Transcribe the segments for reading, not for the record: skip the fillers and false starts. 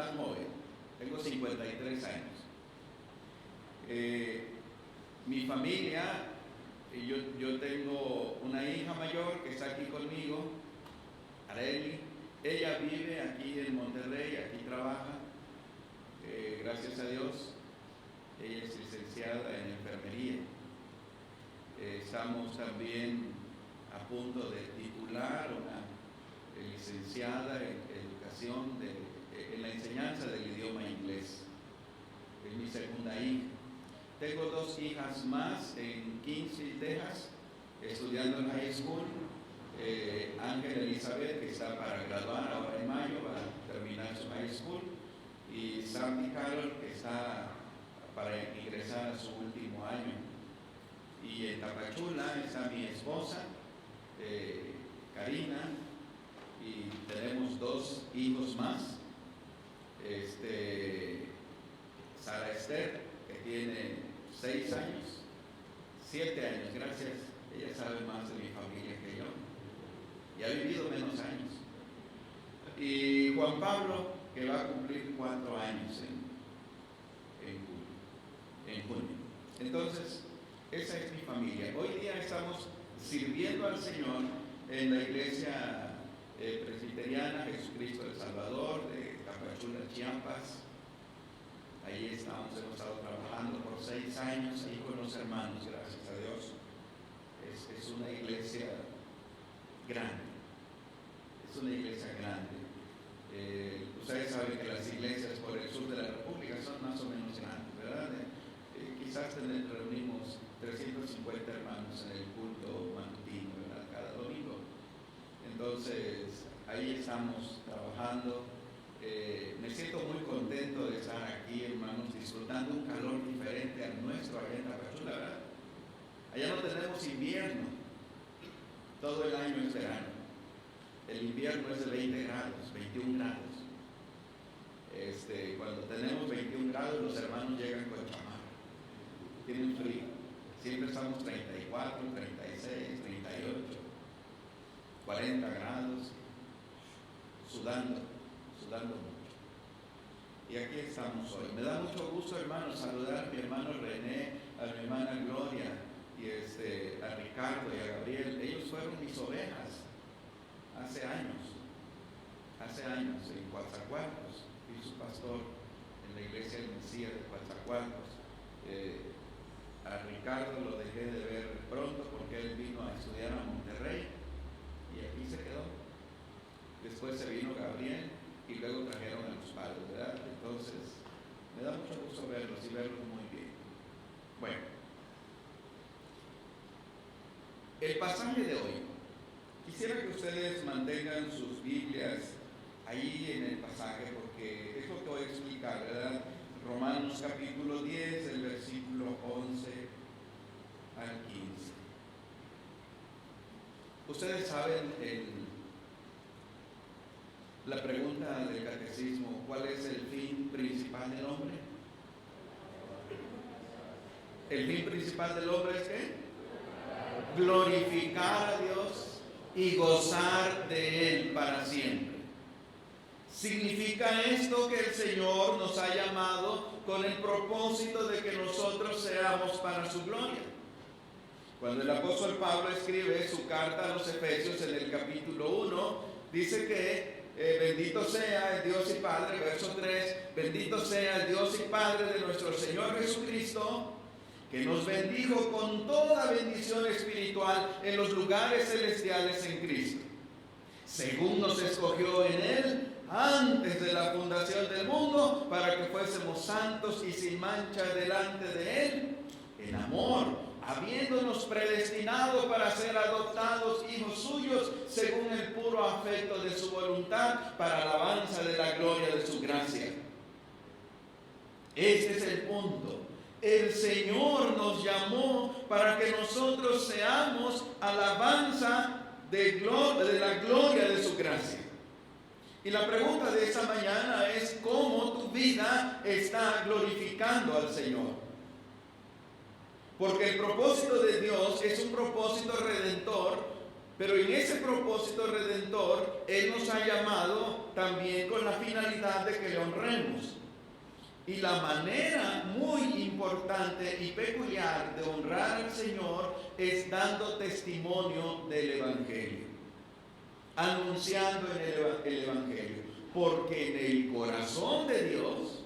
tan joven, tengo 53 años. Mi familia, yo tengo una hija mayor que está aquí conmigo, Areli. Ella vive aquí en Monterrey, aquí trabaja, gracias a Dios. Ella es licenciada en enfermería. Estamos también a punto de titular una licenciada en educación, en la enseñanza del idioma inglés. Es mi segunda hija. Tengo dos hijas más en Kingsley, Texas, estudiando en high school. Ángela Elizabeth, que está para graduar ahora en mayo, va a terminar su high school, y Sandy Carol, que está para ingresar a su último año. Y en Tapachula está mi esposa, Karina, y tenemos dos hijos más, Sara Esther, que tiene 6 años, 7 años, gracias, ella sabe más de mi familia que yo, y ha vivido menos años. Y Juan Pablo, que va a cumplir 4 años en junio. Entonces, esa es mi familia. Hoy día estamos sirviendo al Señor en la iglesia presbiteriana Jesucristo del Salvador de Tapachula, Chiapas. Ahí estamos, hemos estado trabajando por 6 años ahí con los hermanos, gracias a Dios. Es una iglesia grande, es una iglesia grande. Ustedes saben que las iglesias por el sur de la República son más o menos grandes, ¿verdad? Quizás reunimos 350 hermanos en el culto matutino, ¿verdad? Cada domingo. Entonces, ahí estamos trabajando. Me siento muy contento de estar aquí, hermanos, disfrutando un calor diferente al nuestro allá en Tapachula, ¿verdad? Allá no tenemos invierno, todo el año es verano. El invierno es de 20 grados, 21 grados. Cuando tenemos 21 grados, los hermanos llegan con chamarra, tienen frío. Siempre estamos 34, 36, 38, 40 grados, sudando mucho. Y aquí estamos hoy. Me da mucho gusto, hermanos, saludar a mi hermano René, a mi hermana Gloria, y a Ricardo y a Gabriel. Ellos fueron mis ovejas hace años en Coatzacoalcos. Fui su pastor en la iglesia del Mesías de Coatzacoalcos. A Ricardo lo dejé de ver pronto porque él vino a estudiar a Monterrey y aquí se quedó. Después se vino Gabriel y luego trajeron a los padres, ¿verdad? Entonces, me da mucho gusto verlos y verlos muy bien. Bueno, el pasaje de hoy, quisiera que ustedes mantengan sus Biblias ahí en el pasaje porque es lo que voy a explicar, ¿verdad? Romanos capítulo 10, el versículo 11 al 15. Ustedes saben la pregunta del catecismo, ¿cuál es el fin principal del hombre? El fin principal del hombre es ¿qué? Glorificar a Dios y gozar de Él para siempre. Significa esto que el Señor nos ha llamado con el propósito de que nosotros seamos para su gloria. Cuando el apóstol Pablo escribe su carta a los Efesios en el capítulo 1, dice que bendito sea el Dios y Padre, verso 3, bendito sea el Dios y Padre de nuestro Señor Jesucristo, que nos bendijo con toda bendición espiritual en los lugares celestiales en Cristo, según nos escogió en Él antes de la fundación del mundo, para que fuésemos santos y sin mancha delante de Él, en amor, habiéndonos predestinado para ser adoptados hijos suyos, según el puro afecto de su voluntad, para alabanza de la gloria de su gracia. Este es el punto. El Señor nos llamó para que nosotros seamos alabanza de la gloria de su gracia. Y la pregunta de esta mañana es ¿cómo tu vida está glorificando al Señor? Porque el propósito de Dios es un propósito redentor, pero en ese propósito redentor Él nos ha llamado también con la finalidad de que le honremos. Y la manera muy importante y peculiar de honrar al Señor es dando testimonio del Evangelio, anunciando el Evangelio, porque en el corazón de Dios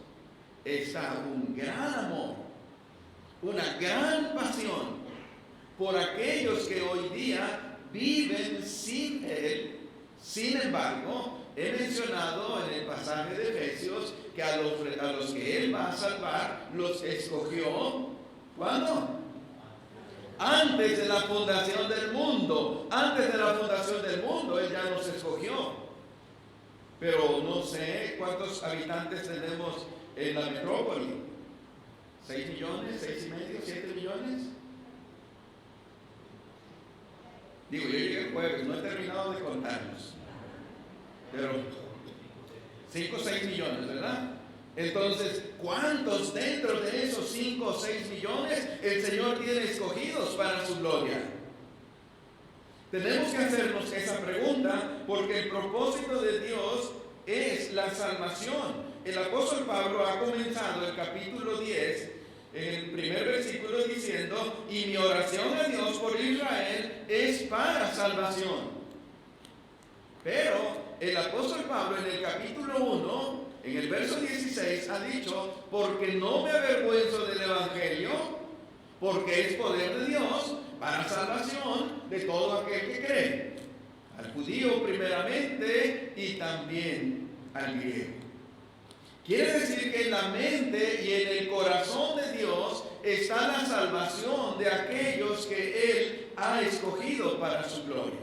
está un gran amor, una gran pasión por aquellos que hoy día viven sin Él. Sin embargo, he mencionado en el pasaje de Efesios que a los que Él va a salvar, los escogió, ¿cuándo? Antes de la fundación del mundo. Antes de la fundación del mundo, Él ya nos escogió. Pero no sé cuántos habitantes tenemos en la metrópoli. ¿6 millones? ¿6 y medio? ¿7 millones? Digo, yo llegué el jueves, no he terminado de contarlos. Pero 5 o 6 millones, ¿verdad? Entonces, ¿cuántos dentro de esos 5 o 6 millones el Señor tiene escogidos para su gloria? Tenemos que hacernos esa pregunta porque el propósito de Dios es la salvación. El apóstol Pablo ha comenzado el capítulo 10, en el primer versículo, diciendo: y mi oración a Dios por Israel es para salvación. Pero el apóstol Pablo en el capítulo 1, en el verso 16, ha dicho: porque no me avergüenzo del Evangelio, porque es poder de Dios para salvación de todo aquel que cree, al judío primeramente y también al griego. Quiere decir que en la mente y en el corazón de Dios está la salvación de aquellos que Él ha escogido para su gloria.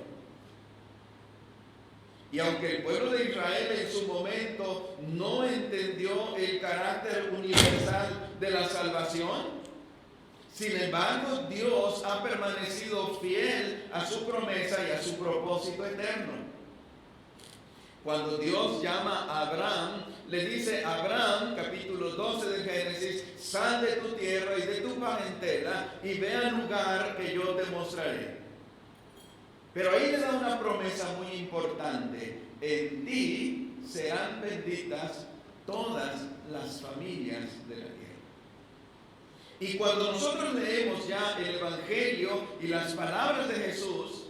Y aunque el pueblo de Israel en su momento no entendió el carácter universal de la salvación, sin embargo, Dios ha permanecido fiel a su promesa y a su propósito eterno. Cuando Dios llama a Abraham, le dice a Abraham, capítulo 12 de Génesis: sal de tu tierra y de tu parentela y ve al lugar que yo te mostraré. Pero ahí le da una promesa muy importante: en ti serán benditas todas las familias de la tierra. Y cuando nosotros leemos ya el Evangelio y las palabras de Jesús,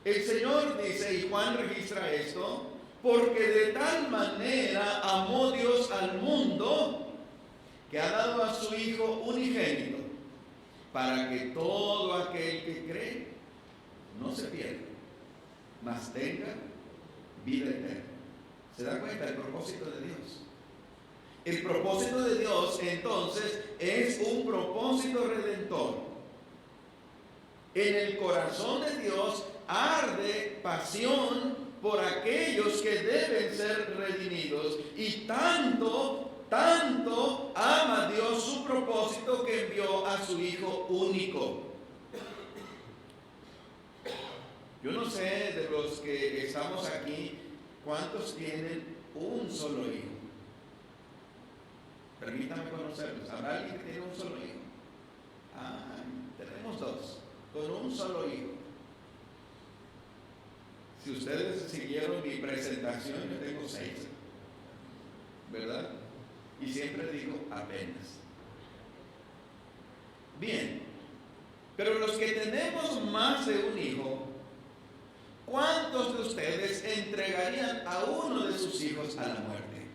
el Señor dice, y Juan registra esto: porque de tal manera amó Dios al mundo, que ha dado a su Hijo unigénito, para que todo aquel que cree no se pierda, mas tenga vida eterna. ¿Se da cuenta del propósito de Dios? El propósito de Dios entonces es un propósito redentor. En el corazón de Dios arde pasión por aquellos que deben ser redimidos, y tanto ama Dios su propósito que envió a su Hijo único. Yo no sé de los que estamos aquí cuántos tienen un solo hijo. Permítame conocerlos. ¿Habrá alguien que tiene un solo hijo? Tenemos 2 con un solo hijo. Si ustedes siguieron mi presentación, yo tengo 6, ¿verdad? Y siempre digo apenas. Bien, pero los que tenemos más de un hijo, ¿cuántos de ustedes entregarían a uno de sus hijos a la muerte?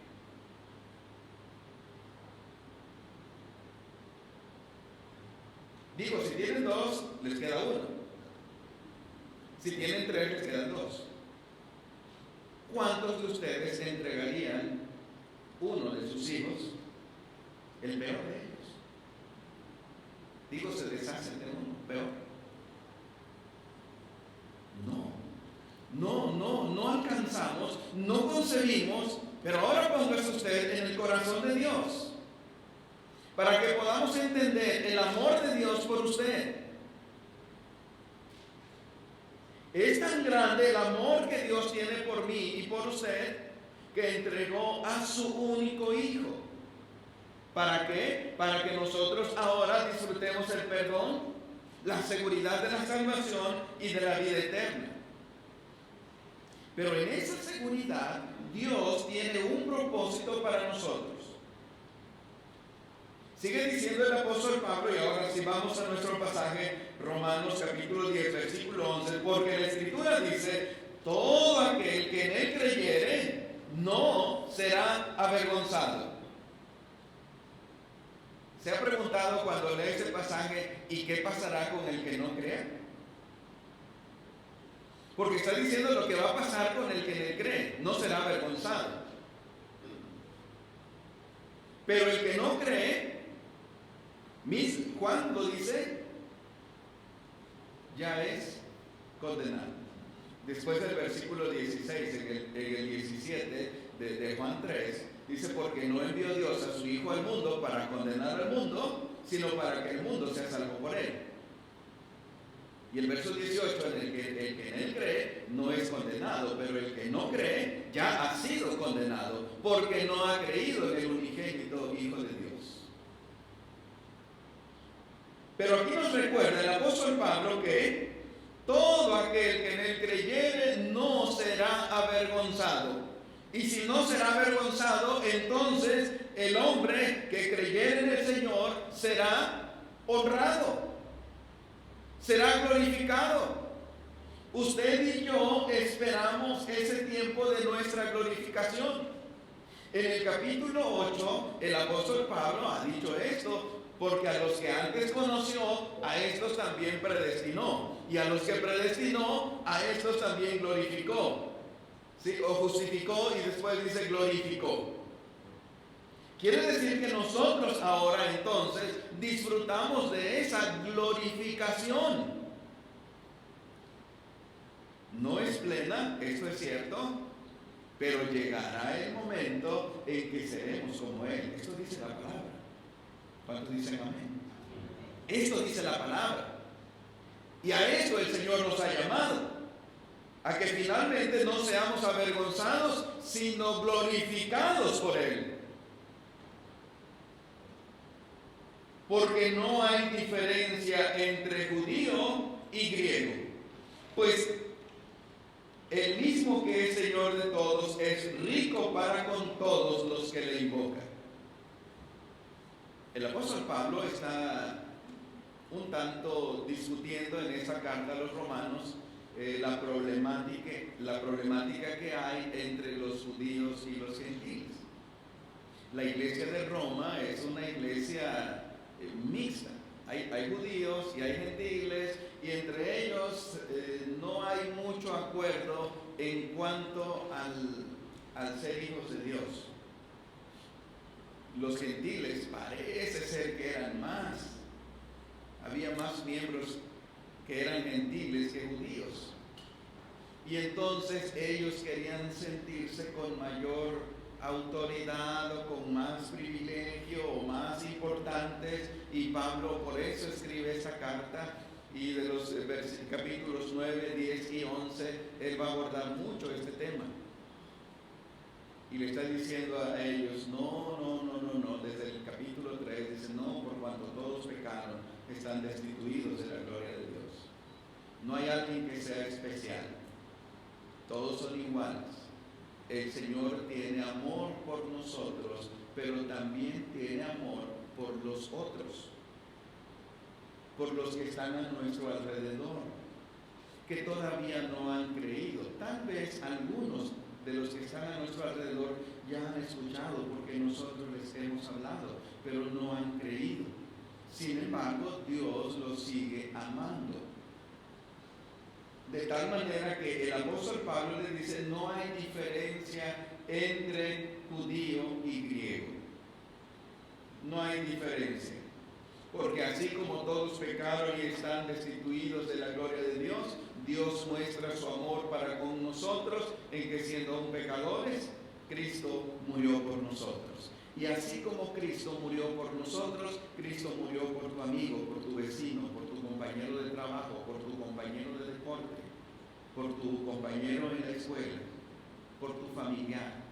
Digo, si tienen 2, les queda 1. Si tienen 3, les quedan 2. ¿Cuántos de ustedes entregarían uno de sus hijos, el peor de ellos? Digo, se deshacen de uno, peor. No alcanzamos, no concebimos, pero ahora póngase usted en el corazón de Dios, para que podamos entender el amor de Dios por usted. Es tan grande el amor que Dios tiene por mí y por usted, que entregó a su único Hijo. ¿Para qué? Para que nosotros ahora disfrutemos el perdón, la seguridad de la salvación y de la vida eterna. Pero en esa seguridad Dios tiene un propósito para nosotros. Sigue diciendo el apóstol Pablo, y ahora si vamos a nuestro pasaje, Romanos capítulo 10, versículo 11, porque la Escritura dice, todo aquel que en él creyere no será avergonzado. ¿Se ha preguntado cuando lee ese pasaje, ¿y qué pasará con el que no crea? Porque está diciendo lo que va a pasar con el que en él cree, no será avergonzado. Pero el que no cree, Juan lo dice, ya es condenado. Después del versículo 16, en el 17 de Juan 3, dice, porque no envió Dios a su Hijo al mundo para condenar al mundo, sino para que el mundo sea salvo por él. Y el verso 18, en el que en él cree, no es condenado, pero el que no cree ya ha sido condenado, porque no ha creído en el unigénito Hijo de Dios. Pero aquí nos recuerda el apóstol Pablo que todo aquel que en él creyere no será avergonzado. Y si no será avergonzado, entonces el hombre que creyere en el Señor será honrado, será glorificado. Usted y yo esperamos ese tiempo de nuestra glorificación. En el capítulo 8, el apóstol Pablo ha dicho esto, porque a los que antes conoció, a estos también predestinó, y a los que predestinó, a estos también glorificó. ¿Sí? O justificó y después dice glorificó. Quiere decir que nosotros ahora entonces disfrutamos de esa glorificación. No es plena, esto es cierto, pero llegará el momento en que seremos como Él. Esto dice la palabra. ¿Cuántos dicen amén? Esto dice la palabra. Y a eso el Señor nos ha llamado. A que finalmente no seamos avergonzados, sino glorificados por Él. Porque no hay diferencia entre judío y griego. Pues el mismo que es Señor de todos es rico para con todos los que le invocan. El apóstol Pablo está un tanto discutiendo en esa carta a los romanos la problemática que hay entre los judíos y los gentiles. La iglesia de Roma es una iglesia mixta. Hay judíos y hay gentiles, y entre ellos no hay mucho acuerdo en cuanto al ser hijos de Dios. Los gentiles parece ser que eran más. Había más miembros que eran gentiles que judíos. Y entonces ellos querían sentirse con mayor autoridad o con más privilegio o más importantes. Y Pablo por eso escribe esa carta. Y de los capítulos 9, 10 y 11, él va a abordar mucho este tema. Y le está diciendo a ellos, no, desde el capítulo 3 dice, no, por cuanto todos pecaron, están destituidos de la gloria de Dios. No hay alguien que sea especial, todos son iguales. El Señor tiene amor por nosotros, pero también tiene amor por los otros, por los que están a nuestro alrededor, que todavía no han creído. Tal vez algunos de los que están a nuestro alrededor ya han escuchado porque nosotros les hemos hablado, pero no han creído. Sin embargo, Dios los sigue amando. De tal manera que el apóstol Pablo le dice, no hay diferencia entre judío y griego. No hay diferencia. Porque así como todos pecaron y están destituidos de la gloria de Dios, Dios muestra su amor para con nosotros en que siendo aún pecadores, Cristo murió por nosotros. Y así como Cristo murió por nosotros, Cristo murió por tu amigo, por tu vecino, por tu compañero de trabajo, por tu compañero de deporte, por tu compañero en la escuela, por tu familiar,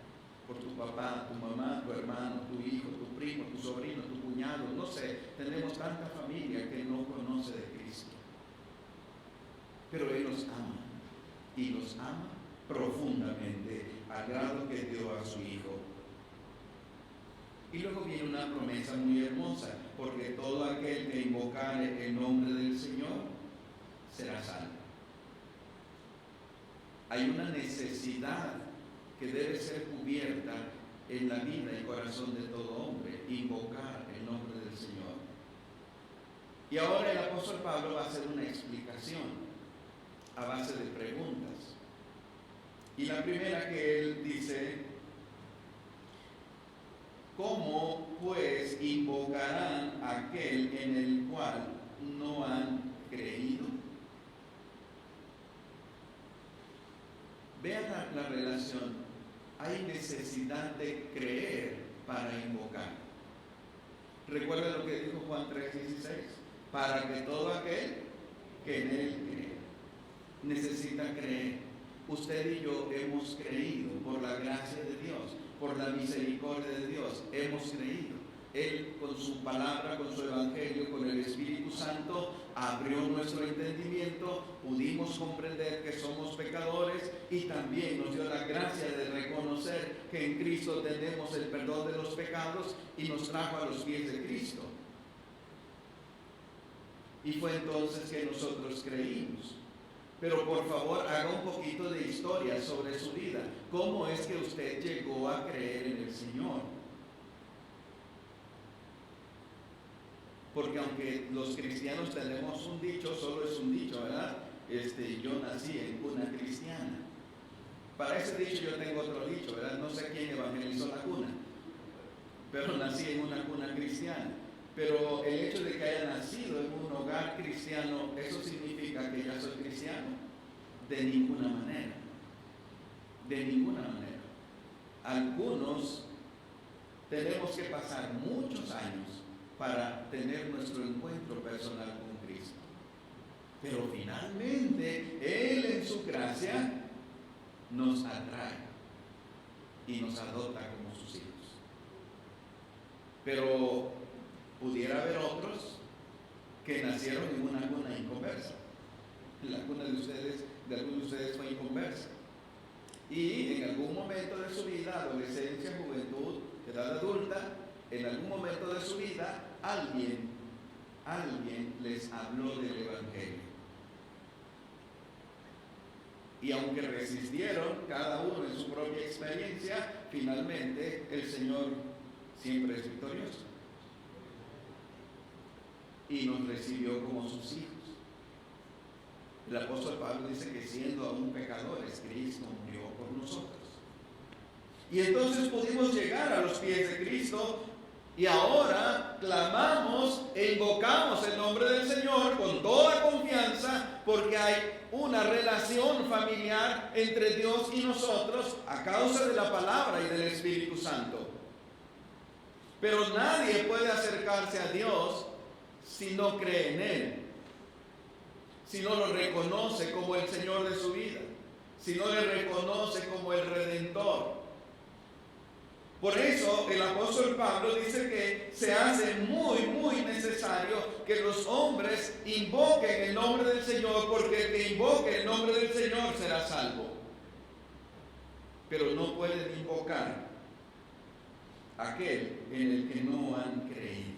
por tu papá, tu mamá, tu hermano, tu hijo, tu primo, tu sobrino, tu cuñado, no sé, tenemos tanta familia que no conoce de Cristo. Pero Él los ama, y los ama profundamente al grado que dio a su Hijo. Y luego viene una promesa muy hermosa, porque todo aquel que invocare el nombre del Señor será salvo. Hay una necesidad que debe ser cubierta en la vida y corazón de todo hombre, invocar el nombre del Señor. Y ahora el apóstol Pablo va a hacer una explicación a base de preguntas. Y la primera que él dice: ¿cómo pues invocarán a aquel en el cual no han creído? Vean la relación. Hay necesidad de creer para invocar. Recuerda lo que dijo Juan 3:16: para que todo aquel que en él cree. Necesita creer. Usted y yo hemos creído por la gracia de Dios, por la misericordia de Dios, hemos creído. Él, con su palabra, con su evangelio, con el Espíritu Santo, abrió nuestro entendimiento, pudimos comprender que somos pecadores y también nos dio la gracia de reconocer que en Cristo tenemos el perdón de los pecados y nos trajo a los pies de Cristo. Y fue entonces que nosotros creímos. Pero por favor, haga un poquito de historia sobre su vida. ¿Cómo es que usted llegó a creer en el Señor? Porque aunque los cristianos tenemos un dicho, solo es un dicho, ¿verdad? Yo nací en cuna cristiana. Para ese dicho yo tengo otro dicho, ¿verdad? No sé quién evangelizó la cuna, pero nací en una cuna cristiana. Pero el hecho de que haya nacido en un hogar cristiano, ¿eso significa que ya soy cristiano? De ninguna manera. De ninguna manera. Algunos tenemos que pasar muchos años para tener nuestro encuentro personal con Cristo. Pero finalmente, Él en su gracia nos atrae y nos adopta como sus hijos. Pero pudiera haber otros que nacieron en una cuna inconversa. La cuna de algunos de ustedes fue inconversa. Y en algún momento de su vida, adolescencia, juventud, edad adulta, en algún momento de su vida, alguien les habló del Evangelio. Y aunque resistieron, cada uno en su propia experiencia, finalmente el Señor siempre es victorioso. Y nos recibió como sus hijos. El apóstol Pablo dice que siendo aún pecadores, Cristo murió por nosotros. Y entonces pudimos llegar a los pies de Cristo y ahora clamamos e invocamos el nombre del Señor con toda confianza, porque hay una relación familiar entre Dios y nosotros a causa de la palabra y del Espíritu Santo. Pero nadie puede acercarse a Dios si no cree en Él, si no lo reconoce como el Señor de su vida, si no le reconoce como el Redentor. Por eso el apóstol Pablo dice que se hace muy necesario que los hombres invoquen el nombre del Señor, porque el que invoque el nombre del Señor será salvo. Pero no pueden invocar aquel en el que no han creído.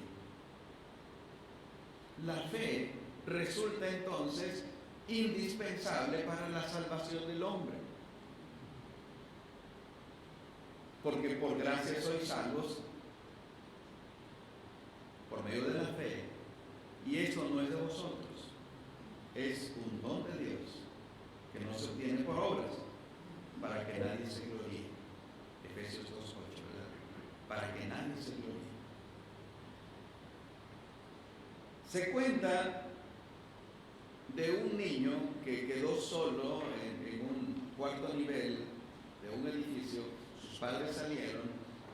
La fe resulta entonces indispensable para la salvación del hombre. Porque por gracia sois salvos por medio de la fe. Y esto no es de vosotros, es un don de Dios, que no se obtiene por obras, para que nadie se gloríe. Efesios 2:8, ¿verdad? Para que nadie se gloríe. Se cuenta de un niño que quedó solo en un cuarto nivel de un edificio. Sus padres salieron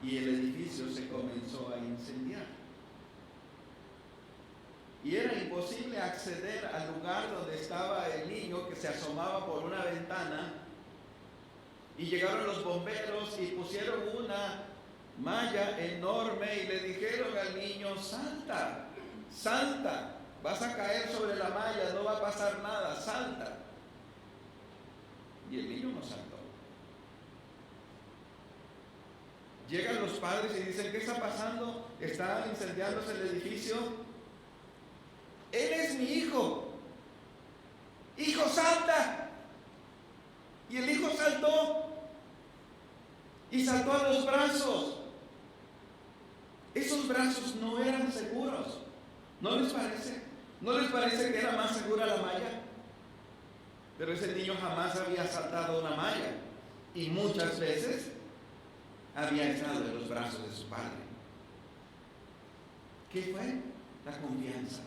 y el edificio se comenzó a incendiar. Y era imposible acceder al lugar donde estaba el niño, que se asomaba por una ventana. Y llegaron los bomberos y pusieron una malla enorme y le dijeron al niño: salta, salta, vas a caer sobre la malla, no va a pasar nada, salta. Y el niño no saltó. Llegan los padres y dicen: ¿qué está pasando? ¿Está incendiándose el edificio? Él es mi hijo. Hijo, salta. Y el hijo saltó. Y saltó a los brazos. Esos brazos no eran seguros. ¿No les parece? ¿No les parece que era más segura la malla? Pero ese niño jamás había saltado una malla. Y muchas veces había estado en los brazos de su padre. ¿Qué fue? La confianza.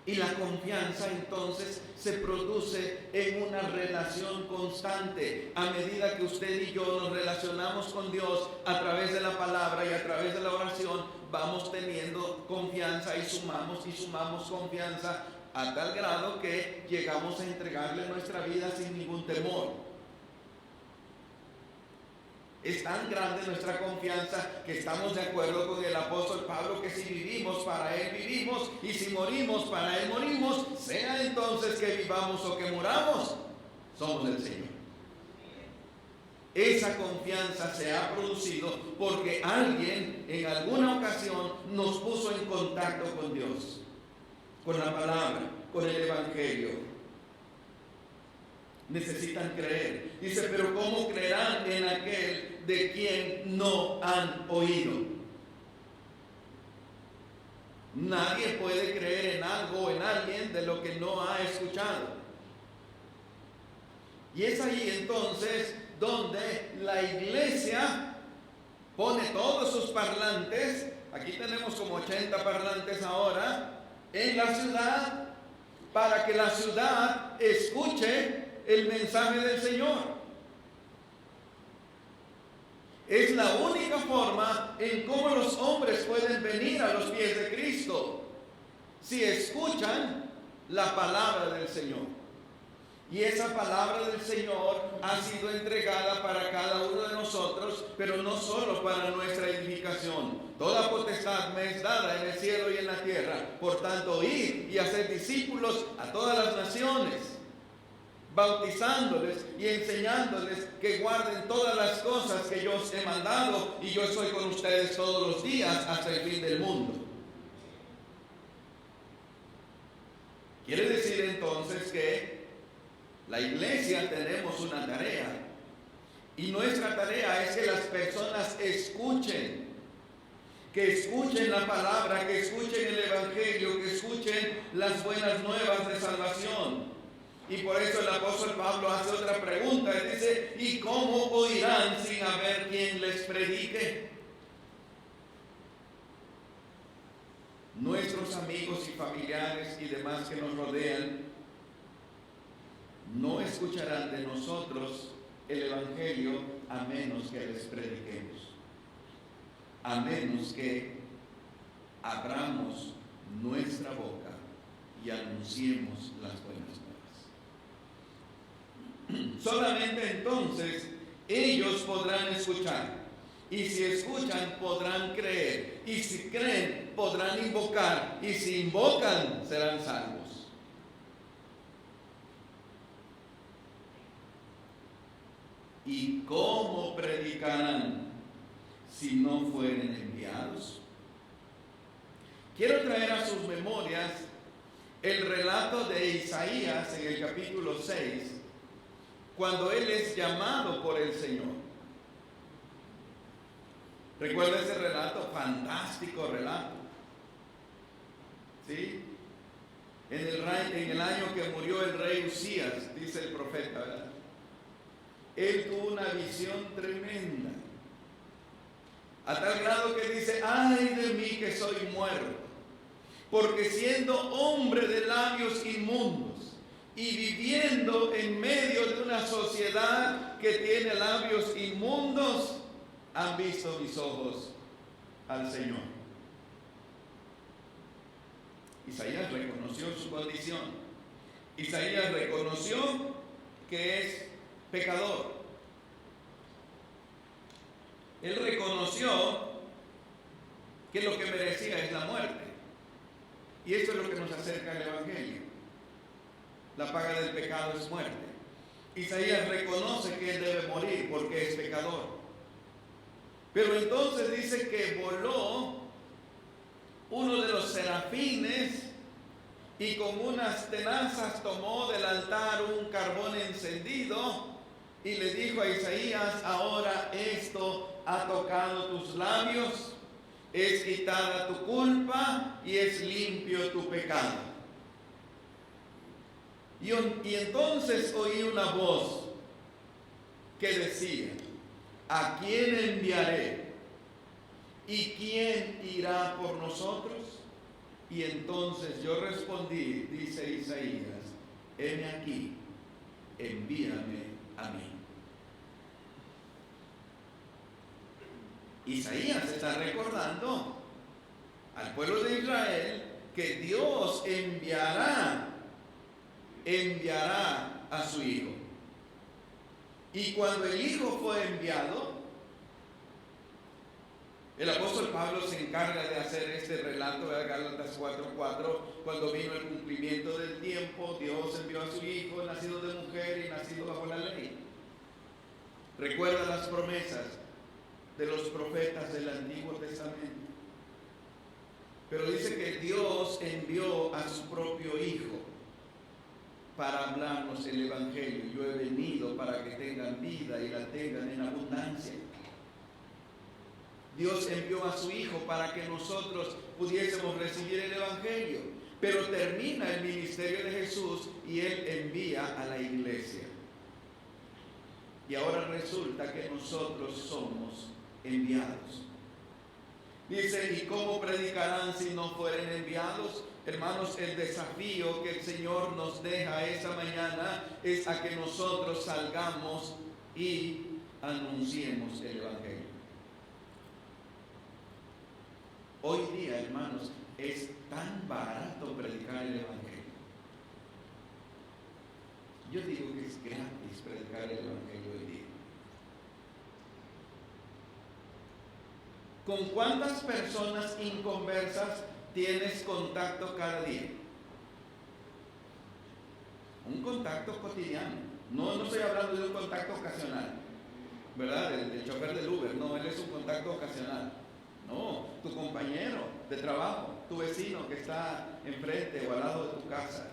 Y la confianza entonces se produce en una relación constante. A medida que usted y yo nos relacionamos con Dios a través de la palabra y a través de la oración, vamos teniendo confianza y sumamos confianza a tal grado que llegamos a entregarle nuestra vida sin ningún temor. Es tan grande nuestra confianza que estamos de acuerdo con el apóstol Pablo que si vivimos, para Él vivimos, y si morimos, para Él morimos, sea entonces que vivamos o que muramos, somos del Señor. Esa confianza se ha producido porque alguien en alguna ocasión nos puso en contacto con Dios, con la palabra, con el Evangelio. Necesitan creer. Dice: pero ¿cómo creerán en aquel de quien no han oído? Nadie puede creer en algo o en alguien de lo que no ha escuchado. Y es ahí entonces donde la iglesia pone todos sus parlantes. Aquí tenemos como 80 parlantes ahora en la ciudad, para que la ciudad escuche el mensaje del Señor. Es la única forma en cómo los hombres pueden venir a los pies de Cristo, si escuchan la palabra del Señor. Y esa palabra del Señor ha sido entregada para cada uno de nosotros, pero no solo para nuestra edificación. Toda potestad me es dada en el cielo y en la tierra. Por tanto, id y hacer discípulos a todas las naciones, bautizándoles y enseñándoles que guarden todas las cosas que yo os he mandado, y yo estoy con ustedes todos los días hasta el fin del mundo. Quiere decir entonces que la iglesia tenemos una tarea, y nuestra tarea es que las personas escuchen, que escuchen la palabra, que escuchen el Evangelio, que escuchen las buenas nuevas de salvación. Y por eso el apóstol Pablo hace otra pregunta, y dice: ¿y cómo oirán sin haber quien les predique? Nuestros amigos y familiares y demás que nos rodean no escucharán de nosotros el Evangelio a menos que les prediquemos, a menos que abramos nuestra boca y anunciemos las buenas nuevas. Solamente entonces ellos podrán escuchar, y si escuchan podrán creer, y si creen podrán invocar, y si invocan serán salvos. ¿Y cómo predicarán si no fueren enviados? Quiero traer a sus memorias el relato de Isaías en el capítulo 6, cuando él es llamado por el Señor. ¿Recuerda ese relato? Fantástico relato. ¿Sí? En el año que murió el rey Usías, dice el profeta, ¿verdad? Él tuvo una visión tremenda, a tal grado que dice: ay de mí que soy muerto, porque siendo hombre de labios inmundos y viviendo en medio de una sociedad que tiene labios inmundos, han visto mis ojos al Señor. Isaías reconoció su condición. Isaías reconoció que es pecador. Él reconoció que lo que merecía es la muerte. Y esto es lo que nos acerca al Evangelio. La paga del pecado es muerte. Isaías reconoce que él debe morir porque es pecador. Pero entonces dice que voló uno de los serafines y con unas tenazas tomó del altar un carbón encendido y le dijo a Isaías: ahora esto ha tocado tus labios, es quitada tu culpa y es limpio tu pecado. Y entonces oí una voz que decía: ¿a quién enviaré? ¿Y quién irá por nosotros? Y entonces yo respondí, dice Isaías: heme aquí, envíame a mí. Isaías está recordando al pueblo de Israel que Dios enviará a su Hijo. Y cuando el Hijo fue enviado, el apóstol Pablo se encarga de hacer este relato de Gálatas 4:4, cuando vino el cumplimiento del tiempo, Dios envió a su Hijo, nacido de mujer y nacido bajo la ley. Recuerda las promesas de los profetas del Antiguo Testamento. Pero dice que Dios envió a su propio Hijo para hablarnos el Evangelio. Yo he venido para que tengan vida y la tengan en abundancia. Dios envió a su Hijo para que nosotros pudiésemos recibir el Evangelio. Pero termina el ministerio de Jesús y Él envía a la iglesia. Y ahora resulta que nosotros somos enviados. Dice: ¿y cómo predicarán si no fueren enviados? Hermanos, el desafío que el Señor nos deja esta mañana es a que nosotros salgamos y anunciemos el Evangelio. Hoy día, hermanos, es tan barato predicar el Evangelio. Yo digo que es gratis predicar el Evangelio hoy día. ¿Con cuántas personas inconversas tienes contacto cada día? Un contacto cotidiano. No estoy hablando de un contacto ocasional, ¿verdad? El chofer del Uber, no, él es un contacto ocasional. No, tu compañero de trabajo, tu vecino que está enfrente o al lado de tu casa.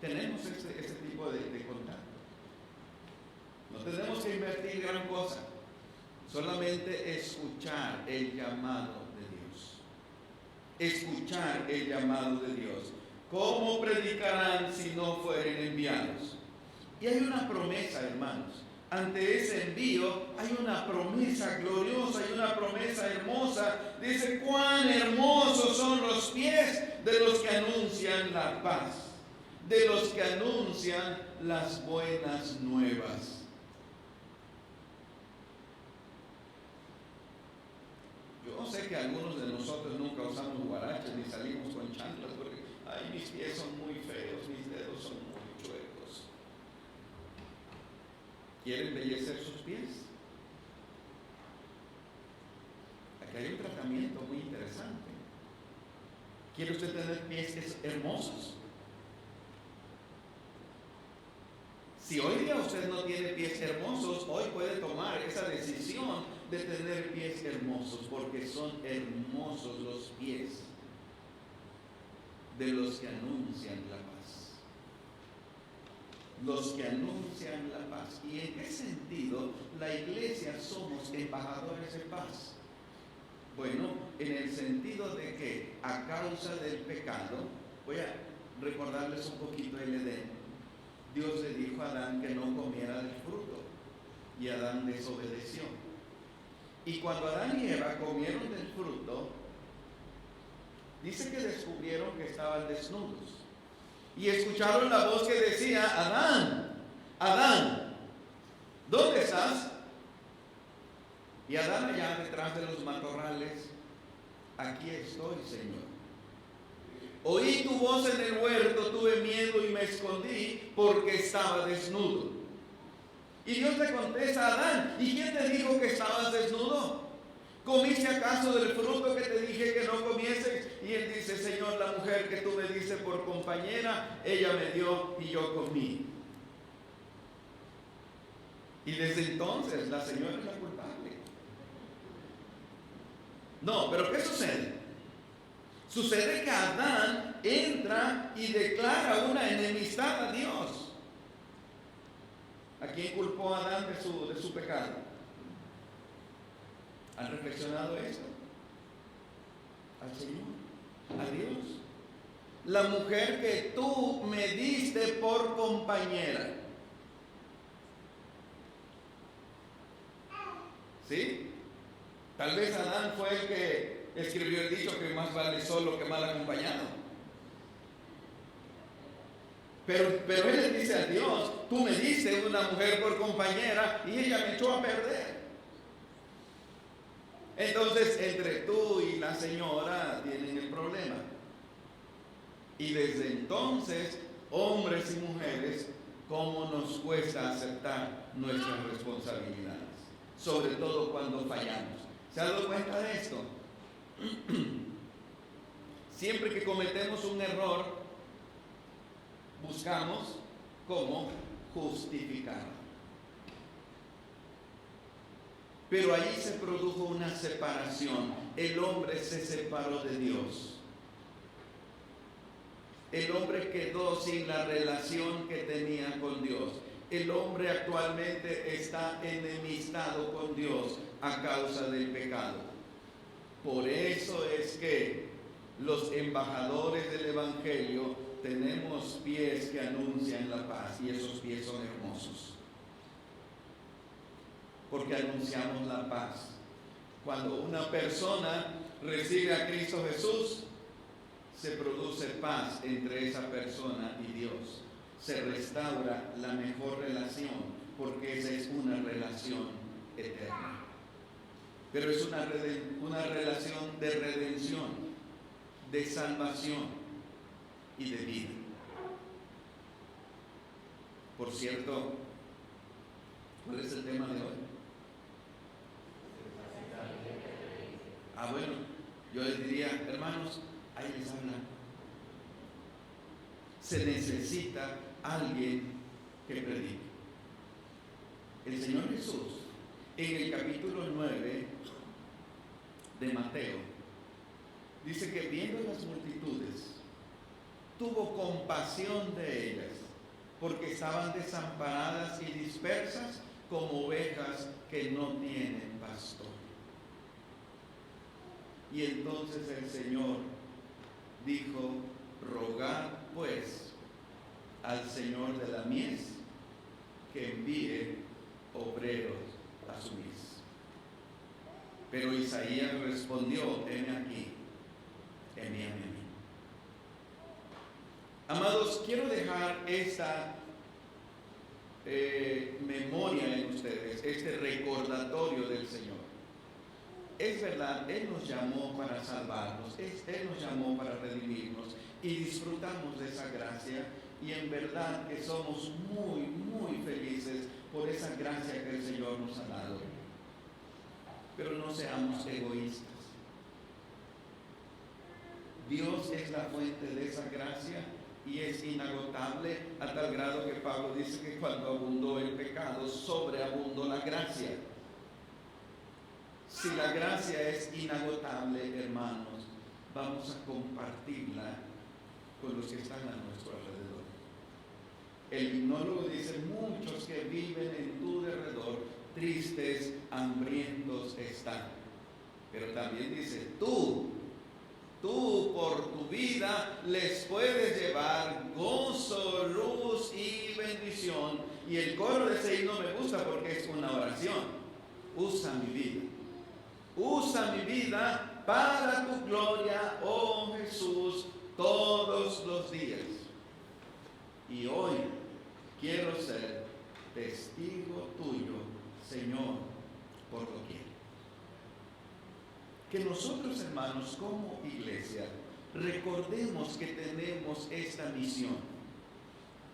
Tenemos ese tipo de contacto. No tenemos que invertir gran cosa. Solamente escuchar el llamado de Dios. Escuchar el llamado de Dios. ¿Cómo predicarán si no fueren enviados? Y hay una promesa, hermanos. Ante ese envío hay una promesa gloriosa, hay una promesa hermosa. Dice: cuán hermosos son los pies de los que anuncian la paz, de los que anuncian las buenas nuevas. Yo sé que algunos de nosotros nunca usamos guaraches ni salimos con chanclas porque, ay, mis pies son muy feos, mis dedos son muy chuecos. ¿Quiere embellecer sus pies? Aquí hay un tratamiento muy interesante. ¿Quiere usted tener pies hermosos? Si hoy día usted no tiene pies hermosos, hoy puede tomar esa decisión de tener pies hermosos, porque son hermosos los pies de los que anuncian la paz. Los que anuncian la paz. ¿Y en qué sentido la iglesia somos embajadores de paz? Bueno, en el sentido de que a causa del pecado, voy a recordarles un poquito el Edén. Dios le dijo a Adán que no comiera del fruto y Adán desobedeció. Y cuando Adán y Eva comieron del fruto, dice que descubrieron que estaban desnudos. Y escucharon la voz que decía: Adán, Adán, ¿dónde estás? Y Adán allá detrás de los matorrales: aquí estoy, Señor. Oí tu voz en el huerto, tuve miedo y me escondí porque estaba desnudo. Y Dios le contesta a Adán: ¿y quién te dijo que estabas desnudo? ¿Comiste acaso del fruto que te dije que no comieses? Y él dice: Señor, la mujer que tú me diste por compañera, ella me dio y yo comí. Y desde entonces la señora es la culpable. No, pero ¿qué sucede? Sucede que Adán entra y declara una enemistad a Dios. ¿A quién culpó Adán de su pecado? ¿Han reflexionado esto? Al Señor, a Dios. La mujer que tú me diste por compañera. ¿Sí? Tal vez Adán fue el que escribió el dicho que más vale solo que mal acompañado. Pero él le dice a Dios, tú me diste una mujer por compañera y ella me echó a perder. Entonces, entre tú y la señora tienen el problema. Y desde entonces, hombres y mujeres, ¿cómo nos cuesta aceptar nuestras responsabilidades? Sobre todo cuando fallamos. ¿Se ha dado cuenta de esto? Siempre que cometemos un error, buscamos cómo justificarlo. Pero ahí se produjo una separación. El hombre se separó de Dios. El hombre quedó sin la relación que tenía con Dios. El hombre actualmente está enemistado con Dios a causa del pecado. Por eso es que los embajadores del Evangelio tenemos pies que anuncian la paz, y esos pies son hermosos. Porque anunciamos la paz. Cuando una persona recibe a Cristo Jesús, se produce paz entre esa persona y Dios. Se restaura la mejor relación, porque esa es una relación eterna. Pero es una relación de redención, de salvación y de vida. Por cierto, ¿cuál es el tema de hoy? Bueno, yo les diría, hermanos, ahí les hablan. Se necesita alguien que predique. El Señor Jesús, en el capítulo 9 de Mateo, dice que viendo las multitudes, tuvo compasión de ellas, porque estaban desamparadas y dispersas como ovejas que no tienen pastor. Y entonces el Señor dijo, rogad pues al Señor de la mies que envíe obreros a su mies. Pero Isaías respondió, heme aquí, envíame a mí. Amados, quiero dejar esta memoria en ustedes, este recordatorio del Señor. Es verdad, Él nos llamó para salvarnos, Él nos llamó para redimirnos y disfrutamos de esa gracia, y en verdad que somos muy, muy felices por esa gracia que el Señor nos ha dado. Pero no seamos egoístas. Dios es la fuente de esa gracia y es inagotable, a tal grado que Pablo dice que cuando abundó el pecado, sobreabundó la gracia. Si la gracia es inagotable, hermanos, vamos a compartirla con los que están a nuestro alrededor. El himnólogo dice, muchos que viven en tu derredor, tristes, hambrientos están. Pero también dice, tú por tu vida les puedes llevar gozo, luz y bendición. Y el coro de ese himno me gusta porque es una oración. Usa mi vida. Usa mi vida para tu gloria, oh Jesús, todos los días. Y hoy quiero ser testigo tuyo, Señor, por doquier. Que nosotros, hermanos, como iglesia, recordemos que tenemos esta misión.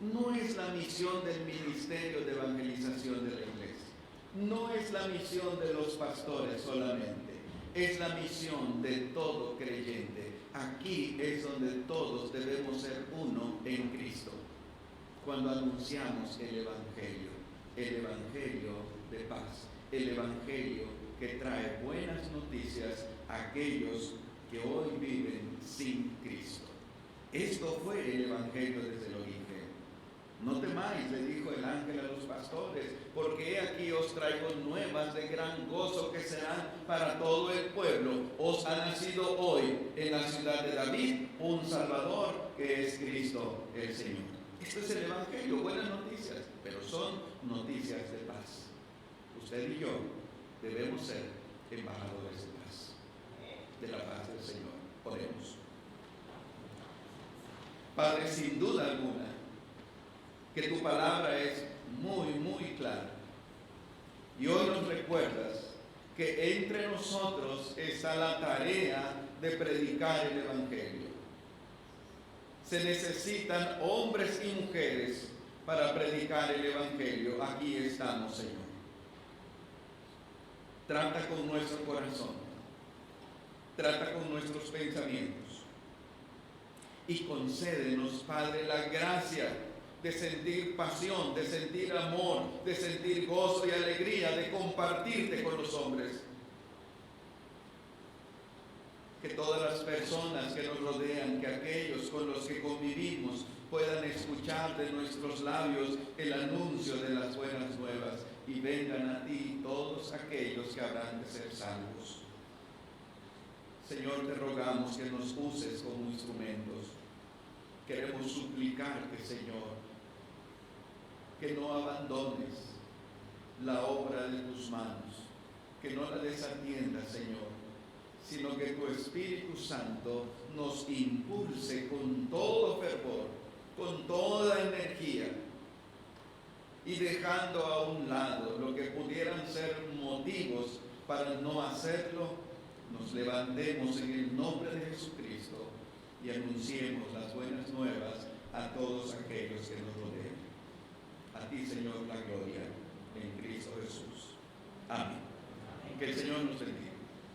No es la misión del ministerio de evangelización de la iglesia. No es la misión de los pastores solamente, es la misión de todo creyente. Aquí es donde todos debemos ser uno en Cristo, cuando anunciamos el Evangelio de paz, el Evangelio que trae buenas noticias a aquellos que hoy viven sin Cristo. Esto fue el Evangelio desde el origen. No temáis, le dijo el ángel a los pastores, porque he aquí os traigo nuevas de gran gozo que serán para todo el pueblo. Os ha nacido hoy en la ciudad de David un Salvador, que es Cristo el Señor. Esto es el Evangelio, buenas noticias, pero son noticias de paz. Usted y yo debemos ser embajadores de paz, de la paz del Señor. Oremos. Padre, sin duda alguna, que tu palabra es muy, muy clara. Y hoy nos recuerdas que entre nosotros está la tarea de predicar el Evangelio. Se necesitan hombres y mujeres para predicar el Evangelio. Aquí estamos, Señor. Trata con nuestro corazón. Trata con nuestros pensamientos. Y concédenos, Padre, la gracia de sentir pasión, de sentir amor, de sentir gozo y alegría, de compartirte con los hombres. Que todas las personas que nos rodean, que aquellos con los que convivimos puedan escuchar de nuestros labios el anuncio de las buenas nuevas y vengan a ti todos aquellos que habrán de ser salvos. Señor, te rogamos que nos uses como instrumentos. Queremos suplicarte, Señor, que no abandones la obra de tus manos, que no la desatiendas, Señor, sino que tu Espíritu Santo nos impulse con todo fervor, con toda energía, y dejando a un lado lo que pudieran ser motivos para no hacerlo, nos levantemos en el nombre de Jesucristo y anunciemos las buenas nuevas a todos aquellos que nos rodean. A ti, Señor, la gloria en Cristo Jesús. Amén. Que el Señor nos bendiga.